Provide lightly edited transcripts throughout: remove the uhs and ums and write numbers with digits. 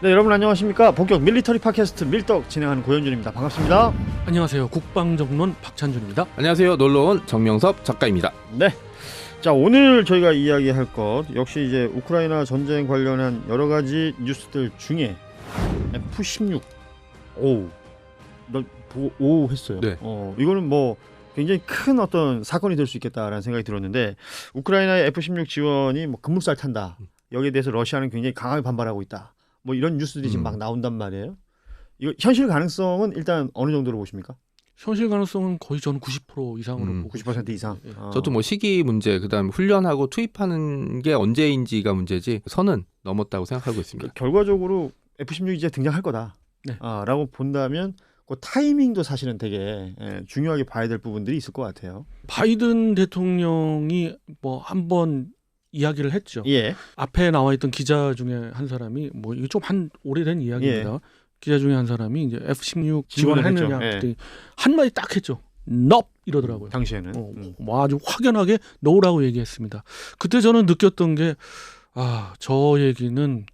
네, 여러분 안녕하십니까. 본격 밀리터리 팟캐스트 밀떡 진행하는 고현준입니다. 반갑습니다. 안녕하세요. 국방정론 박찬준입니다. 안녕하세요. 놀러온 정명섭 작가입니다. 네. 자, 오늘 저희가 이야기할 것 역시 이제 우크라이나 전쟁 관련한 여러 가지 뉴스들 중에 F-16. 오, 나 보고 오 했어요. 네. 이거는 뭐 굉장히 큰 어떤 사건이 될 수 있겠다라는 생각이 들었는데, 우크라이나의 F-16 지원이 뭐 급물살 탄다. 여기에 대해서 러시아는 굉장히 강하게 반발하고 있다. 뭐 이런 뉴스들이 지금 막 나온단 말이에요. 이거 현실 가능성은 일단 어느 정도로 보십니까? 현실 가능성은 거의 저는 90% 이상으로 보고 90% 이상. 예. 저도 뭐 시기 문제, 그다음 훈련하고 투입하는 게 언제인지가 문제지 선은 넘었다고 생각하고 있습니다. 결과적으로 F-16이 이제 등장할 거다. 네. 라고 본다면 그 타이밍도 사실은 되게 중요하게 봐야 될 부분들이 있을 것 같아요. 바이든 대통령이 뭐 한번 이야기를 했죠. 예. 앞에 나와 있던 기자 중에 한 사람이 뭐 이게 좀 한 오래된 이야기입니다. 예. 기자 중에 한 사람이 이제 F-16 질문을 지원했느냐 했죠. 그때 한 마디 딱 했죠. No 이러더라고요. 당시에는. 뭐 아주 확연하게 no라고 얘기했습니다. 그때 저는 느꼈던 게 저 얘기는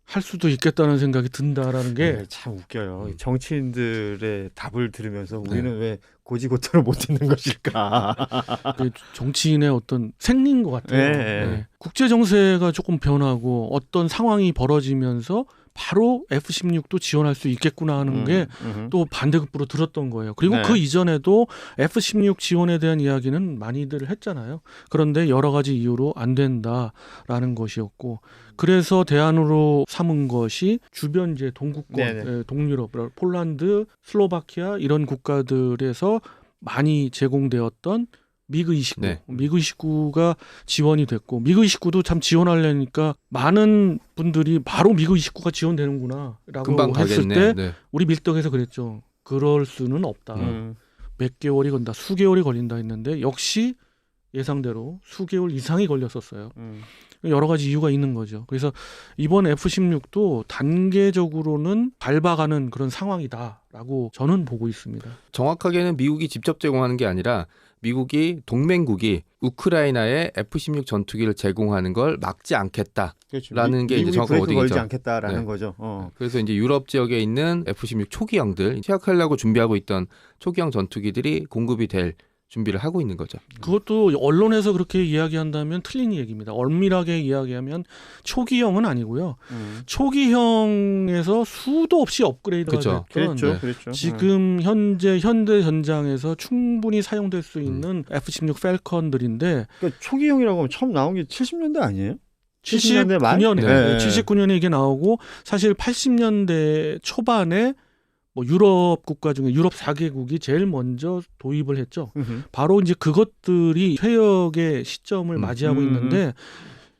할 수도 있겠다는 생각이 든다라는 게 참 웃겨요. 정치인들의 답을 들으면서 우리는 왜 고지고대로 못 듣는 것일까? 정치인의 어떤 생리인 것 같아요. 네. 네. 국제 정세가 조금 변하고 어떤 상황이 벌어지면서 바로 F-16도 지원할 수 있겠구나 하는 게 또 반대급부로 들었던 거예요. 그리고 네. 그 이전에도 F-16 지원에 대한 이야기는 많이들 했잖아요. 그런데 여러 가지 이유로 안 된다라는 것이었고, 그래서 대안으로 삼은 것이 주변 이제 동구권, 동유럽, 폴란드, 슬로바키아 이런 국가들에서 많이 제공되었던 미그 29, 네. 미그 29가 지원이 됐고, 미그 29도 참 지원하려니까 많은 분들이 바로 미그 29가 지원되는구나라고 금방 했을 가겠네. 때 네. 우리 밀떡에서 그랬죠. 그럴 수는 없다. 몇 개월이 건다, 수개월이 걸린다 했는데 역시 예상대로 수개월 이상이 걸렸었어요. 여러 가지 이유가 있는 거죠. 그래서 이번 F-16도 단계적으로는 밟아가는 그런 상황이다라고 저는 보고 있습니다. 정확하게는 미국이 직접 제공하는 게 아니라 미국이 동맹국이 우크라이나에 F-16 전투기를 제공하는 걸 막지 않겠다라는 그렇죠. 게 이제 정확한 걸지 워딩이죠. 않겠다라는 네. 거죠. 그래서 이제 유럽 지역에 있는 F-16 초기형들, 시작하려고 준비하고 있던 초기형 전투기들이 공급이 될 준비를 하고 있는 거죠. 그것도 언론에서 그렇게 이야기한다면 틀린 얘기입니다. 엄밀하게 이야기하면 초기형은 아니고요. 초기형에서 수도 없이 업그레이드가 그렇죠. 됐던 그랬죠. 지금 현재 현대 전장에서 충분히 사용될 수 있는 F-16 펠컨들인데, 그러니까 초기형이라고 하면 처음 나온 게 70년대 아니에요? 70년대 말? 79년에 네. 79년에 이게 나오고, 사실 80년대 초반에 뭐 유럽 국가 중에 유럽 4개국이 제일 먼저 도입을 했죠. 바로 이제 그것들이 퇴역의 시점을 맞이하고 있는데,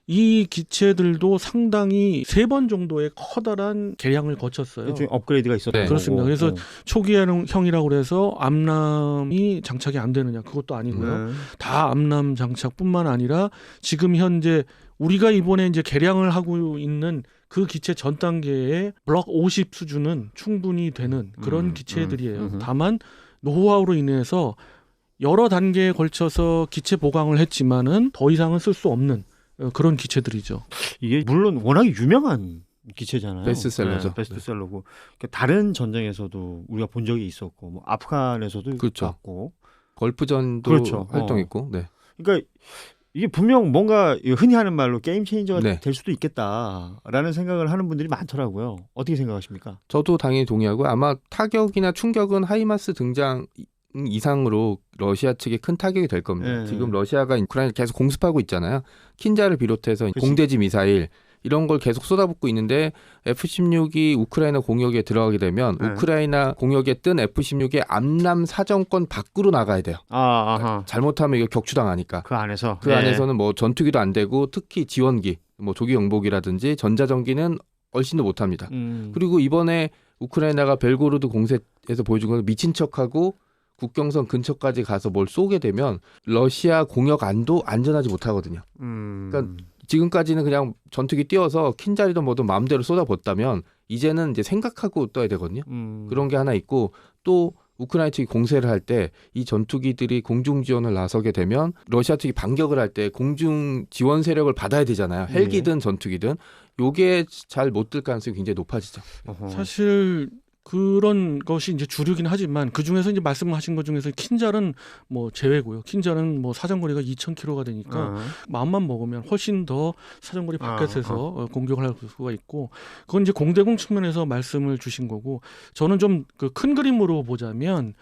이 기체들도 상당히 3번 정도의 커다란 개량을 거쳤어요. 일종의 업그레이드가 있었던 거고. 그렇습니다. 그래서 초기형이라고 해서 암람이 장착이 안 되느냐, 그것도 아니고요. 다 암람 장착뿐만 아니라 지금 현재 우리가 이번에 이제 개량을 하고 있는 그 기체 전 단계의 블록 50 수준은 충분히 되는 그런 기체들이에요. 다만 노하우로 인해서 여러 단계에 걸쳐서 기체 보강을 했지만은 더 이상은 쓸 수 없는 그런 기체들이죠. 이게 물론 워낙 유명한 기체잖아요. 베스트셀러죠. 네, 베스트셀러고. 그러니까 다른 전쟁에서도 우리가 본 적이 있었고, 뭐 아프간에서도 그렇죠. 봤고, 걸프전도 그렇죠. 활동했고. 네. 그러니까 이게 분명 뭔가 흔히 하는 말로 게임 체인저가 네. 될 수도 있겠다라는 생각을 하는 분들이 많더라고요. 어떻게 생각하십니까? 저도 당연히 동의하고, 아마 타격이나 충격은 하이마스 등장 이상으로 러시아 측에 큰 타격이 될 겁니다. 지금 러시아가 우크라이나를 계속 공습하고 있잖아요. 킨자를 비롯해서 공대지 미사일 이런 걸 계속 쏟아붓고 있는데, F-16이 우크라이나 공역에 들어가게 되면 우크라이나 공역에 뜬 F-16의 암람 사정권 밖으로 나가야 돼요. 잘못하면 이거 격추당하니까. 그 안에서 안에서는 뭐 전투기도 안 되고, 특히 지원기, 뭐 조기 영복이라든지 전자전기는 얼씬도 못합니다. 그리고 이번에 우크라이나가 벨고로드 공세에서 보여준 건 미친 척하고 국경선 근처까지 가서 뭘 쏘게 되면 러시아 공역 안도 안전하지 못하거든요. 그러니까 지금까지는 그냥 전투기 띄워서 킨자리든 뭐든 마음대로 쏟아붓다면, 이제는 이제 생각하고 떠야 되거든요. 그런 게 하나 있고, 또 우크라이나 측이 공세를 할 때 이 전투기들이 공중 지원을 나서게 되면 러시아 측이 반격을 할 때 공중 지원 세력을 받아야 되잖아요. 헬기든 전투기든. 요게 잘 못 들 가능성이 굉장히 높아지죠. 사실 그런 것이 이제 주류긴 하지만 그 중에서 이제 말씀하신 것 중에서 킨잘은 뭐 제외고요. 킨잘은 뭐 사정거리가 2,000km가 되니까 마음만 먹으면 훨씬 더 사정거리 바깥에서 공격을 할 수가 있고 그건 이제 공대공 측면에서 말씀을 주신 거고 저는 좀 그 큰 그림으로 보자면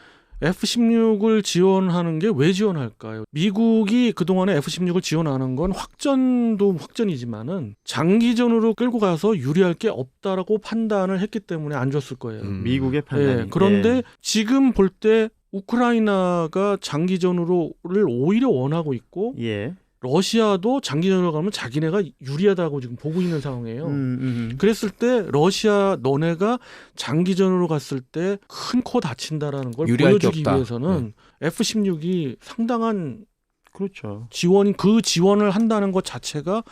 F-16을 지원하는 게 왜 지원할까요? 미국이 그동안에 F-16을 지원하는 건 확전도 확전이지만은 장기전으로 끌고 가서 유리할 게 없다라고 판단을 했기 때문에 안 줬을 거예요. 미국의 판단이. 예, 그런데 지금 볼 때 우크라이나가 장기전으로를 오히려 원하고 있고 예. 러시아도 장기전으로 가면 자기네가 유리하다고 지금 보고 있는 상황이에요. 그랬을 때 러시아 너네가 장기전으로 갔을 때 큰 코 다친다라는 걸 보여주기 위해서는 F-16이 상당한 그렇죠. 그 지원을 한다는 것 자체가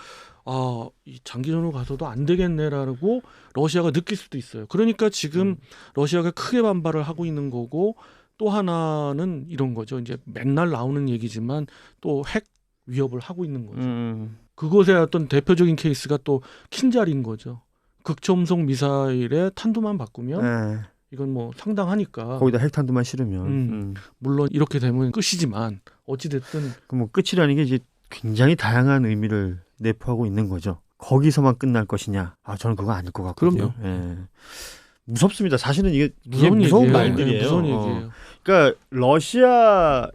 이 장기전으로 가서도 안 되겠네라고 러시아가 느낄 수도 있어요. 그러니까 지금 러시아가 크게 반발을 하고 있는 거고 또 하나는 이런 거죠. 이제 맨날 나오는 얘기지만 또 핵 위협을 하고 있는 거죠. 그것의 어떤 대표적인 케이스가 또 킨잘인 거죠. 극초음속 미사일의 탄두만 바꾸면 이건 뭐 상당하니까. 거기다 핵탄두만 실으면. 물론 이렇게 되면 끝이지만 어찌됐든. 뭐 끝이라는 게 이제 굉장히 다양한 의미를 내포하고 있는 거죠. 거기서만 끝날 것이냐? 저는 그거 아닐 것 같거든요. 그럼요. 예. 무섭습니다. 사실은 이게 무서운 말들이에요. 무서운 얘기예요. 그러니까 러시아에게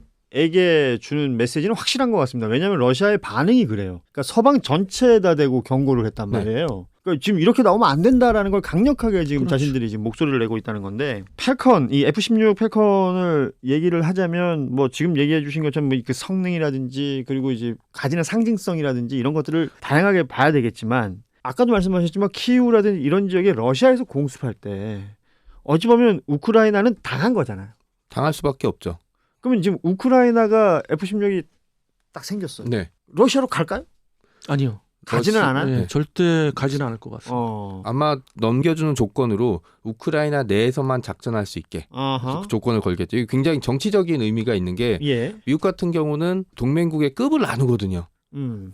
주는 메시지는 확실한 것 같습니다. 왜냐하면 러시아의 반응이 그래요. 그러니까 서방 전체에다 대고 경고를 했단 말이에요. 그러니까 지금 이렇게 나오면 안 된다라는 걸 강력하게 지금 그렇죠. 자신들이 지금 목소리를 내고 있다는 건데 팰컨, 이 F-16 팰컨을 얘기를 하자면 뭐 지금 얘기해 주신 것처럼 뭐 그 성능이라든지 그리고 이제 가지는 상징성이라든지 이런 것들을 다양하게 봐야 되겠지만 아까도 말씀하셨지만 키이우라든지 이런 지역에 러시아에서 공습할 때 어찌 보면 우크라이나는 당한 거잖아요. 당할 수밖에 없죠. 그러면 지금 우크라이나가 F-16이 딱 생겼어요. 네. 러시아로 갈까요? 아니요. 가지는 않아요? 네, 절대 가지는 않을 것 같습니다. 아마 넘겨주는 조건으로 우크라이나 내에서만 작전할 수 있게 조건을 걸겠죠. 이게 굉장히 정치적인 의미가 있는 게 미국 같은 경우는 동맹국의 급을 나누거든요.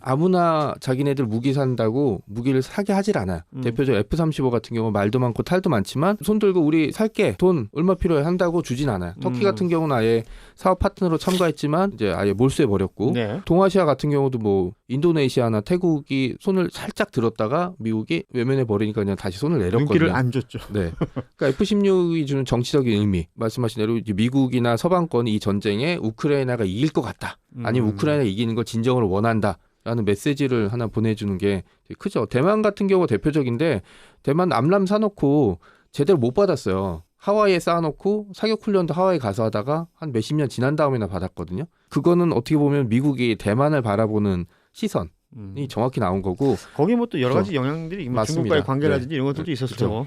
아무나 자기네들 무기 산다고 무기를 사게 하질 않아요. 대표적으로 F-35 같은 경우 말도 많고 탈도 많지만 손 들고 우리 살게 돈 얼마 필요해 한다고 주진 않아요. 터키 같은 경우는 아예 사업 파트너로 참가했지만 이제 아예 몰수해 버렸고 동아시아 같은 경우도 뭐 인도네시아나 태국이 손을 살짝 들었다가 미국이 외면해 버리니까 그냥 다시 손을 내렸거든요. 눈길을 안 줬죠. 네. 그러니까 F-16이 주는 정치적인 의미 말씀하신 대로 이제 미국이나 서방권이 이 전쟁에 우크라이나가 이길 것 같다. 아니면 우크라이나가 이기는 걸 진정으로 원한다. 라는 메시지를 하나 보내주는 게 되게 크죠. 대만 같은 경우가 대표적인데 대만 암람 사놓고 제대로 못 받았어요. 하와이에 쌓아놓고 사격훈련도 하와이 가서 하다가 한 몇십 년 지난 다음에나 받았거든요. 그거는 어떻게 보면 미국이 대만을 바라보는 시선이 정확히 나온 거고 거기 뭐 또 여러 가지 영향들이 중국과의 관계라든지 이런 것들도 있었을 테고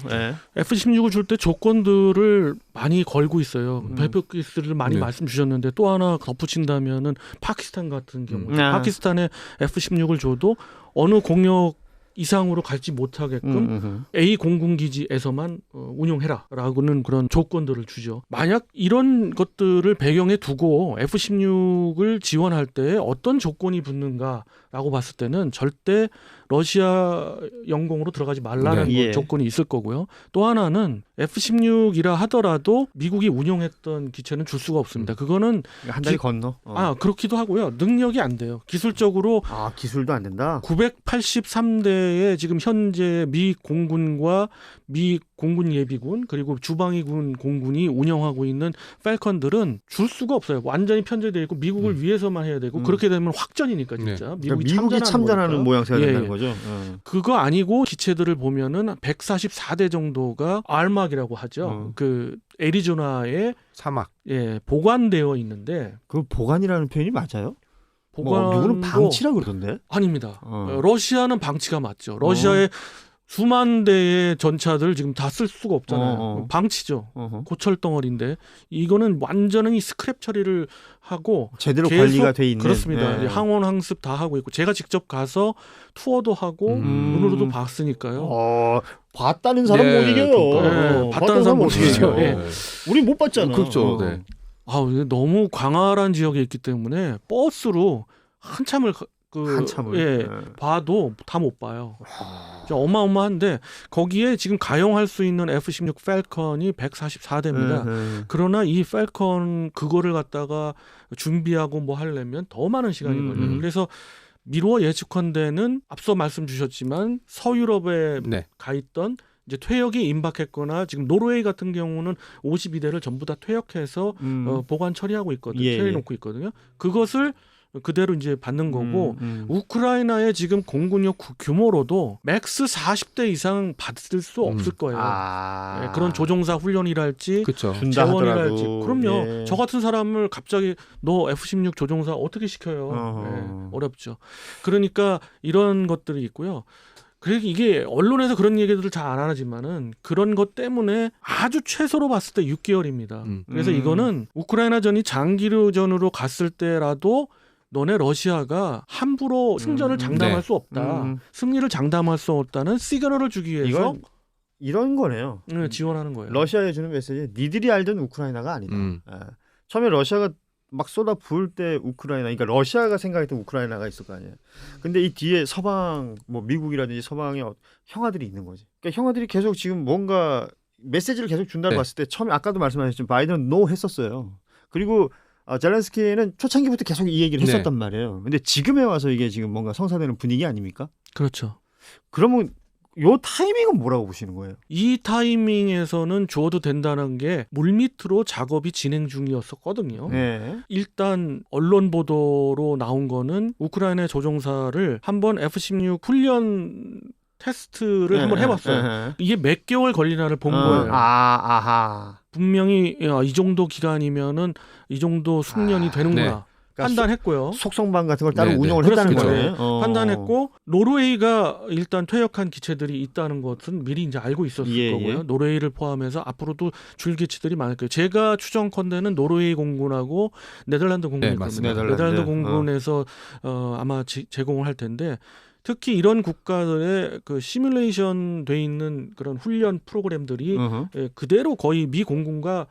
F-16을 줄 때 조건들을 많이 걸고 있어요. 대표 케이스를 많이 말씀 주셨는데 또 하나 덧붙인다면은 파키스탄 같은 경우 파키스탄에 F-16을 줘도 어느 공역 이상으로 갈지 못하게끔 A 공군기지에서만 운용해라라고는 그런 조건들을 주죠. 만약 이런 것들을 배경에 두고 F-16을 지원할 때 어떤 조건이 붙는가라고 봤을 때는 절대 러시아 영공으로 들어가지 말라는 조건이 있을 거고요. 또 하나는 F-16이라 하더라도 미국이 운용했던 기체는 줄 수가 없습니다. 그거는 한 다리 건너. 그렇기도 하고요. 능력이 안 돼요. 기술적으로 기술도 안 된다. 983대의 지금 현재 미 공군과 미 공군 예비군 그리고 주방위군 공군이 운영하고 있는 팰컨들은 줄 수가 없어요. 완전히 편제되어 있고 미국을 위해서만 해야 되고 그렇게 되면 확전이니까 진짜 미국이 참전하는 모양새가 된다는 거죠. 그거 아니고 기체들을 보면은 144대 정도가 알막이라고 하죠. 그 애리조나의 사막 보관되어 있는데 그 보관이라는 표현이 맞아요? 누구는 방치라 그러던데? 아닙니다. 러시아는 방치가 맞죠. 러시아의 수만 대의 전차들 지금 다 쓸 수가 없잖아요. 방치죠. 고철 덩어리인데 이거는 완전히 스크랩 처리를 하고 제대로 관리가 돼 있는. 그렇습니다. 항원 항습 다 하고 있고 제가 직접 가서 투어도 하고 눈으로도 봤으니까요. 봤다는 사람 못 이겨요. 봤다는 사람 못 이겨요. 우리 못 봤잖아. 그렇죠. 너무 광활한 지역에 있기 때문에 버스로 한참을 한참을. 예, 봐도 다 못 봐요. 진짜 어마어마한데 거기에 지금 가용할 수 있는 F-16 팰컨이 144대입니다. 그러나 이 팰컨 그거를 갖다가 준비하고 뭐 하려면 더 많은 시간이 걸려요. 그래서 미루어 예측컨대는 앞서 말씀 주셨지만 서유럽에 네. 가 있던 이제 퇴역이 임박했거나 지금 노르웨이 같은 경우는 52대를 전부 다 퇴역해서 보관 처리하고 있거든요. 예, 처리해놓고 있거든요. 그것을 그대로 이제 받는 거고 우크라이나의 지금 공군력 규모로도 맥스 40대 이상 받을 수 없을 거예요. 예, 그런 조종사 훈련이랄지 그렇죠. 준다 재원이랄지 하더라도. 그럼요. 예. 저 같은 사람을 갑자기 너 F-16 조종사 어떻게 시켜요? 예, 어렵죠. 그러니까 이런 것들이 있고요. 그래서 이게 언론에서 그런 얘기들을 잘 안 하지만은 그런 것 때문에 아주 최소로 봤을 때 6개월입니다. 그래서 이거는 우크라이나전이 장기전으로 갔을 때라도 너네 러시아가 함부로 승전을 장담할 네. 수 없다. 승리를 장담할 수 없다는 시그널을 주기 위해서 이건 이런 거네요. 지원하는 거예요. 러시아에 주는 메시지. 니들이 알던 우크라이나가 아니다. 예. 처음에 러시아가 막 쏟아 부을 때 우크라이나, 그러니까 러시아가 생각했던 우크라이나가 있을 거 아니에요. 근데 이 뒤에 서방, 뭐 미국이라든지 서방의 형아들이 있는 거지. 그러니까 형아들이 계속 지금 뭔가 메시지를 계속 준다고 네. 봤을 때 처음에 아까도 말씀하셨지만 바이든은 노 했었어요. 그리고 젤렌스키는 초창기부터 계속 이 얘기를 했었단 말이에요. 근데 지금에 와서 이게 지금 뭔가 성사되는 분위기 아닙니까? 그렇죠. 그러면 요 타이밍은 뭐라고 보시는 거예요? 이 타이밍에서는 줘도 된다는 게 물밑으로 작업이 진행 중이었었거든요. 네. 일단 언론 보도로 나온 거는 우크라이나 조종사를 한번 F-16 훈련 테스트를 한번 해봤어요. 이게 몇 개월 걸리나를 본 거예요. 아하. 분명히 이 정도 기간이면은 이 정도 숙련이 되는구나. 네. 그러니까 판단했고요. 속성방 같은 걸 따로 네, 운영을 네. 했다는 그렇습니다. 거예요. 판단했고 노르웨이가 일단 퇴역한 기체들이 있다는 것은 미리 이제 알고 있었을 예, 거고요. 예. 노르웨이를 포함해서 앞으로도 줄 기체들이 많을 거예요. 제가 추정컨대는 노르웨이 공군하고 네덜란드 공군일 네, 겁니다. 맞습니다. 네덜란드 공군에서 아마 제공을 할 텐데 특히 이런 국가들의 그 시뮬레이션 돼 있는 그런 훈련 프로그램들이 그대로 거의 미 공군과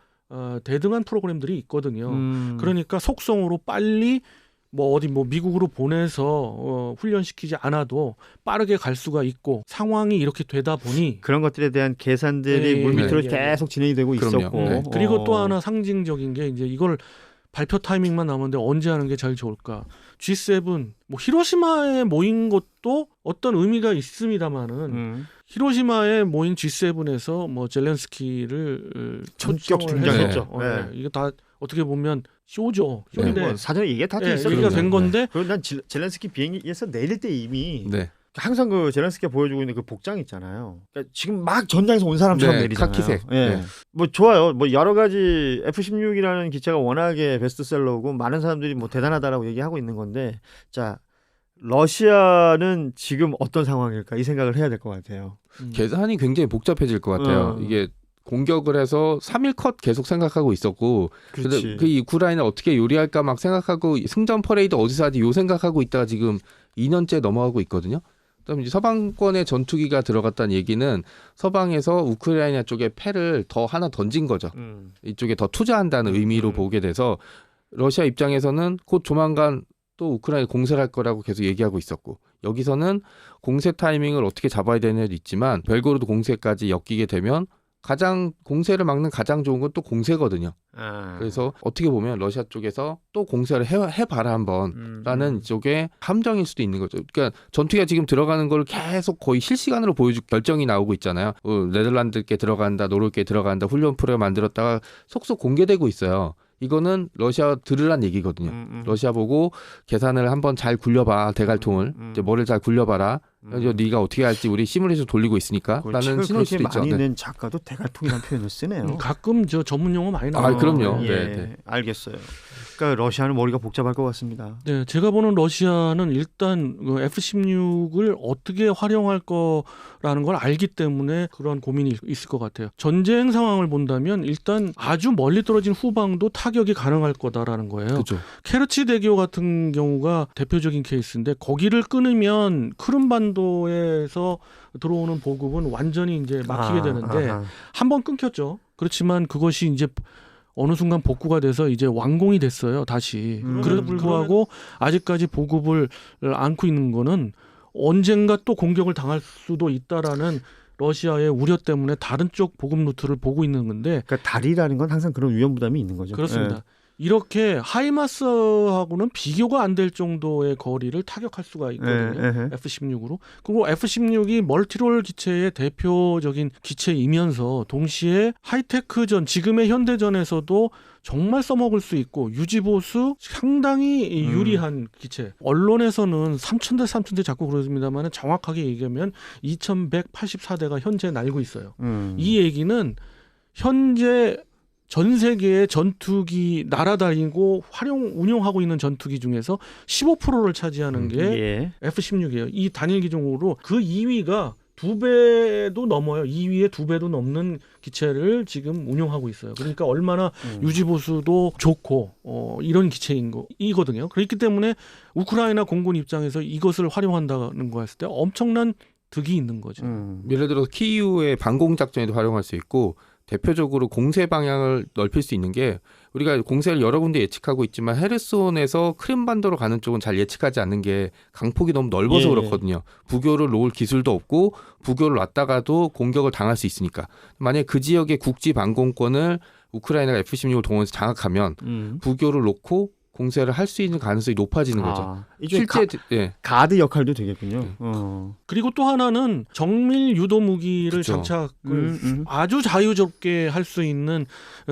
대등한 프로그램들이 있거든요. 그러니까 속성으로 빨리 뭐 어디 뭐 미국으로 보내서 훈련시키지 않아도 빠르게 갈 수가 있고 상황이 이렇게 되다 보니 그런 것들에 대한 계산들이 물밑으로 네. 계속 진행이 되고 그럼요. 있었고 네. 그리고 또 하나 상징적인 게 이제 이걸 발표 타이밍만 남았는데 언제 하는 게 제일 좋을까? G7 뭐 히로시마에 모인 것도 어떤 의미가 있습니다만은 히로시마에 모인 G7에서 뭐 젤렌스키를 전격 초청을 등장했죠. 해서, 네. 이게 다 어떻게 보면 쇼죠. 네. 쇼인데 뭐 사전에 얘기가 다 돼 있어. 얘기가 된 건데 그리고 난 젤렌스키 비행기에서 내릴 때 이미 네. 항상 그 젤렌스키가 보여주고 있는 그 복장 있잖아요. 그러니까 지금 막 전장에서 온 사람처럼 네, 내리잖아요. 카키색. 예. 네. 뭐 좋아요. 뭐 여러 가지 F-16이라는 기체가 워낙에 베스트셀러고 많은 사람들이 뭐 대단하다라고 얘기하고 있는 건데 자 러시아는 지금 어떤 상황일까 이 생각을 해야 될 것 같아요. 계산이 굉장히 복잡해질 것 같아요. 이게 공격을 해서 3일 컷 계속 생각하고 있었고 그렇지. 그 우크라이나 어떻게 요리할까 막 생각하고 승전 퍼레이드 어디서 하지 요 생각하고 있다가 지금 2년째 넘어가고 있거든요. 그다음에 이제 서방권의 전투기가 들어갔다는 얘기는 서방에서 우크라이나 쪽에 패를 더 하나 던진 거죠. 이쪽에 더 투자한다는 의미로 보게 돼서 러시아 입장에서는 곧 조만간 또 우크라이나 공세를 할 거라고 계속 얘기하고 있었고 여기서는 공세 타이밍을 어떻게 잡아야 되느냐도 있지만 벨고로드 공세까지 엮이게 되면 가장 공세를 막는 가장 좋은 건 또 공세거든요. 그래서 어떻게 보면 러시아 쪽에서 또 공세를 해봐라 한번 라는 쪽에 함정일 수도 있는 거죠. 그러니까 전투기가 지금 들어가는 걸 계속 거의 실시간으로 보여줄 결정이 나오고 있잖아요. 네덜란드께 들어간다, 노르웨이께 들어간다, 훈련 프로그램 만들었다가 속속 공개되고 있어요. 이거는 러시아 들으란 얘기거든요. 러시아 보고 계산을 한번 잘 굴려봐 대갈통을 이제 뭐를 잘 굴려봐라. 네가 어떻게 할지 우리 시뮬레이션 돌리고 있으니까 라는 신호일 수도 있죠. 많이 네. 낸 작가도 대갈통이라는 표현을 쓰네요. 가끔 저 전문 용어 많이 나와요. 그럼요. 예, 네. 알겠어요. 그러니까 러시아는 머리가 복잡할 것 같습니다. 네, 제가 보는 러시아는 일단 F-16을 어떻게 활용할 거라는 걸 알기 때문에 그런 고민이 있을 것 같아요. 전쟁 상황을 본다면 일단 아주 멀리 떨어진 후방도 타격이 가능할 거다라는 거예요. 그렇죠. 케르치 대교 같은 경우가 대표적인 케이스인데 거기를 끊으면 크림반도에서 들어오는 보급은 완전히 이제 막히게 되는데 한 번 끊겼죠. 그렇지만 그것이 이제 어느 순간 복구가 돼서 이제 완공이 됐어요. 다시. 그래도 불구하고 아직까지 보급을 안고 있는 거는 언젠가 또 공격을 당할 수도 있다라는 러시아의 우려 때문에 다른 쪽 보급 루트를 보고 있는 건데 그러니까 다리라는 건 항상 그런 위험 부담이 있는 거죠. 그렇습니다. 예. 이렇게 하이마스하고는 비교가 안 될 정도의 거리를 타격할 수가 있거든요. F-16으로. 그리고 F-16이 멀티롤 기체의 대표적인 기체이면서 동시에 하이테크전, 지금의 현대전에서도 정말 써먹을 수 있고 유지보수 상당히 유리한 기체. 언론에서는 3,000대 3,000대 자꾸 그러십니다만 정확하게 얘기하면 2,184대가 현재 날고 있어요. 이 얘기는 현재 전 세계의 전투기 날아다니고 운용하고 있는 전투기 중에서 15%를 차지하는 게 예. F-16이에요. 이 단일 기종으로 그 2위가 2배도 넘어요. 2위에 2배도 넘는 기체를 지금 운용하고 있어요. 그러니까 얼마나 유지보수도 좋고 이런 기체이거든요. 그렇기 때문에 우크라이나 공군 입장에서 이것을 활용한다는 거 했을 때 엄청난 득이 있는 거죠. 예를 들어서 키이우의 반공 작전에도 활용할 수 있고 대표적으로 공세 방향을 넓힐 수 있는 게 우리가 공세를 여러 군데 예측하고 있지만 헤르손에서 크림반도로 가는 쪽은 잘 예측하지 않는 게 강폭이 너무 넓어서 예. 그렇거든요. 부교를 놓을 기술도 없고 부교를 놨다가도 공격을 당할 수 있으니까. 만약에 그 지역의 국지 반공권을 우크라이나가 F-16을 동원해서 장악하면 부교를 놓고 공세를 할 수 있는 가능성이 높아지는 거죠. 실제 예. 가드 역할도 되겠군요. 그리고 또 하나는 정밀 유도 무기를 그쵸. 장착을 아주 자유롭게 할 수 있는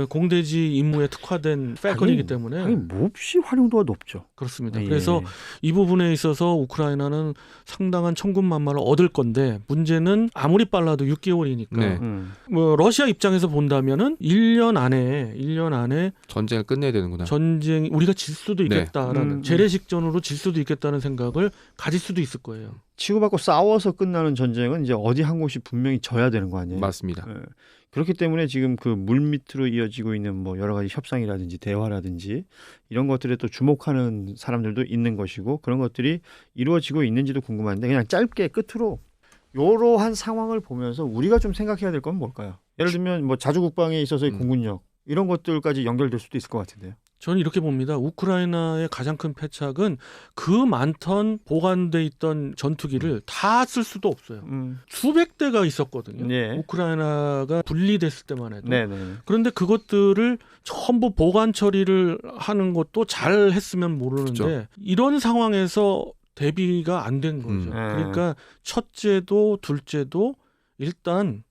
공대지 임무에 특화된 팔컨이기 때문에 아니, 몹시 활용도가 높죠. 그렇습니다. 예. 그래서 이 부분에 있어서 우크라이나는 상당한 천군만마를 얻을 건데 문제는 아무리 빨라도 6개월이니까 네. 뭐 러시아 입장에서 본다면은 1년 안에 전쟁을 끝내야 되는구나. 전쟁 우리가 질 수도 네. 있겠다라는 재래식전으로 질 수도 있겠다는 생각을 가질 수도 있을 거예요. 치고받고 싸워서 끝나는 전쟁은 이제 어디 한 곳이 분명히 져야 되는 거 아니에요. 맞습니다. 예. 그렇기 때문에 지금 그 물밑으로 이어지고 있는 뭐 여러 가지 협상이라든지 대화라든지 이런 것들에 또 주목하는 사람들도 있는 것이고 그런 것들이 이루어지고 있는지도 궁금한데 그냥 짧게 끝으로 이러한 상황을 보면서 우리가 좀 생각해야 될 건 뭘까요? 예를 들면 뭐 자주국방에 있어서의 공군력 이런 것들까지 연결될 수도 있을 것 같은데요. 저는 이렇게 봅니다. 우크라이나의 가장 큰 패착은 그 많던 보관돼 있던 전투기를 다 쓸 수도 없어요. 수백 대가 있었거든요. 네. 우크라이나가 분리됐을 때만 해도. 네네. 그런데 그것들을 전부 보관 처리를 하는 것도 잘 했으면 모르는데 그렇죠. 이런 상황에서 대비가 안 된 거죠. 그러니까 첫째도 둘째도 일단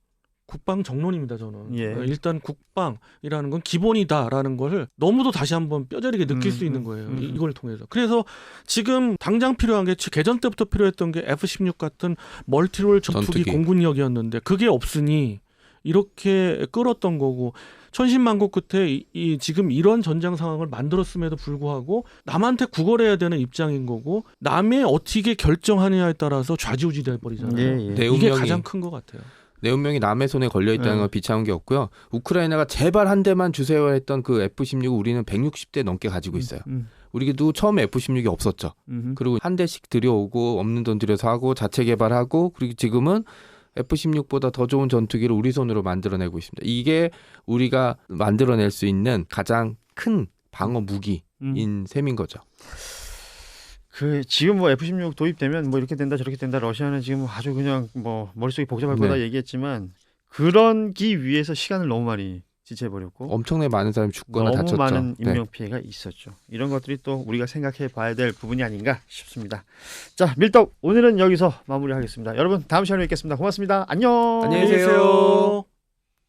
국방 정론입니다. 저는 예. 일단 국방이라는 건 기본이다라는 걸 너무도 다시 한번 뼈저리게 느낄 수 있는 거예요. 이걸 통해서. 그래서 지금 당장 필요한 게 개전 때부터 필요했던 게 F-16 같은 멀티롤 전투기 공군력이었는데 그게 없으니 이렇게 끌었던 거고 천신만고 끝에 지금 이런 전장 상황을 만들었음에도 불구하고 남한테 구걸해야 되는 입장인 거고 남이 어떻게 결정하느냐에 따라서 좌지우지돼 버리잖아요. 예. 이게 가장 큰 것 같아요. 내 운명이 남의 손에 걸려 있다는 건 비참한 게 없고요. 우크라이나가 제발 한 대만 주세요 했던 그 F-16을 우리는 160대 넘게 가지고 있어요. 우리도 처음에 F-16이 없었죠. 그리고 한 대씩 들여오고 없는 돈 들여서 하고 자체 개발하고 그리고 지금은 F-16보다 더 좋은 전투기를 우리 손으로 만들어내고 있습니다. 이게 우리가 만들어낼 수 있는 가장 큰 방어 무기인 셈인 거죠. 그 지금 뭐 F-16 도입되면 뭐 이렇게 된다 저렇게 된다 러시아는 지금 아주 그냥 뭐 머릿속이 복잡할 거다 얘기했지만 그런기 위해서 시간을 너무 많이 지체해버렸고 엄청나게 많은 사람이 죽거나 너무 다쳤죠. 많은 인명피해가 있었죠. 이런 것들이 또 우리가 생각해 봐야 될 부분이 아닌가 싶습니다. 자, 밀떡 오늘은 여기서 마무리하겠습니다. 여러분 다음 시간에 뵙겠습니다. 고맙습니다. 안녕. 안녕히 계세요.